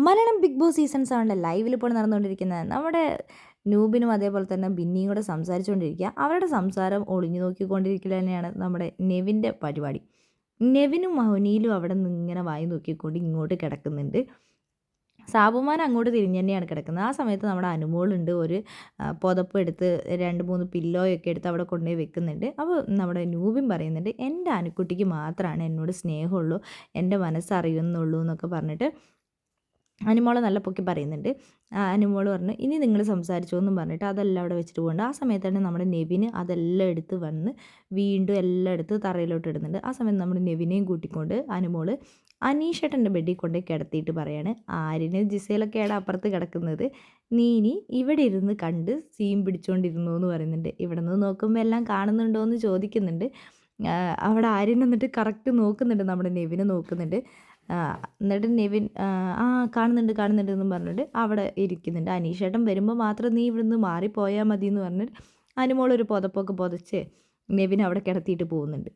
Malayalam big boss season 7 ലൈവിൽ ഇപ്പോൾ നടന്നുകൊണ്ടിരിക്കുന്നത് നമ്മുടെ നൂബിനും അതേപോലെ തന്നെ ബിന്നിയും കൂടെ സംസാരിച്ചുകൊണ്ടിരിക്കുക. അവരുടെ സംസാരം ഒളിഞ്ഞു നോക്കിക്കൊണ്ടിരിക്കൽ തന്നെയാണ് നമ്മുടെ നെവിൻ്റെ പരിപാടി. നെവിനും മൗനിയിലും അവിടെ നിന്ന് ഇങ്ങനെ വായി നോക്കിക്കൊണ്ട് ഇങ്ങോട്ട് കിടക്കുന്നുണ്ട്. സാബുമാൻ അങ്ങോട്ട് തിരിഞ്ഞ് തന്നെയാണ് കിടക്കുന്നത്. ആ സമയത്ത് നമ്മുടെ അനുമോളുണ്ട് ഒരു പുതപ്പ് എടുത്ത് 2-3 പില്ലോയൊക്കെ എടുത്ത് അവിടെ കൊണ്ടുപോയി വെക്കുന്നുണ്ട്. അപ്പോൾ നമ്മുടെ നൂബിൻ പറയുന്നുണ്ട്, എൻ്റെ അനുക്കുട്ടിക്ക് മാത്രമാണ് എന്നോട് സ്നേഹമുള്ളൂ, എൻ്റെ മനസ്സറിയുന്നുള്ളൂ എന്നൊക്കെ പറഞ്ഞിട്ട് അനുമോളെ നല്ല പൊക്കി പറയുന്നുണ്ട്. അനുമോൾ പറഞ്ഞു, ഇനി നിങ്ങൾ സംസാരിച്ചോ എന്നും പറഞ്ഞിട്ട് അതെല്ലാം അവിടെ വെച്ചിട്ട് പോകുന്നുണ്ട്. ആ സമയത്താണ് നമ്മുടെ നെവിന് അതെല്ലാം എടുത്ത് വന്ന് വീണ്ടും എല്ലാം എടുത്ത് തറയിലോട്ട് ഇടുന്നുണ്ട്. ആ സമയത്ത് നമ്മുടെ നെവിനെയും കൂട്ടിക്കൊണ്ട് അനുമോൾ അനീഷേട്ടൻ്റെ ബെഡിൽ കൊണ്ട് കിടത്തിയിട്ട് പറയാണ്, ആര്യന് ജിസയിലൊക്കെയാണ് അപ്പുറത്ത് കിടക്കുന്നത്, നീ ഇനി ഇവിടെ ഇരുന്ന് കണ്ട് സീൻ പിടിച്ചുകൊണ്ടിരുന്നു എന്ന് പറയുന്നുണ്ട്. ഇവിടെ നിന്ന് നോക്കുമ്പോൾ എല്ലാം കാണുന്നുണ്ടോ എന്ന് ചോദിക്കുന്നുണ്ട്. അവിടെ ആര്യൻ എന്നിട്ട് കറക്റ്റ് നോക്കുന്നുണ്ട്, നമ്മുടെ നെവിനെ നോക്കുന്നുണ്ട്. എന്നിട്ട് നെവിൻ കാണുന്നുണ്ട് കാണുന്നുണ്ട് എന്നും പറഞ്ഞിട്ട് അവിടെ ഇരിക്കുന്നുണ്ട്. അനീഷേട്ടൻ വരുമ്പോൾ മാത്രം നീ ഇവിടുന്ന് മാറിപ്പോയാൽ മതി എന്ന് പറഞ്ഞിട്ട് അനുമോളൊരു പുതപ്പൊക്കെ പുതച്ച് നെവിൻ അവിടെ കിടത്തിയിട്ട് പോകുന്നുണ്ട്.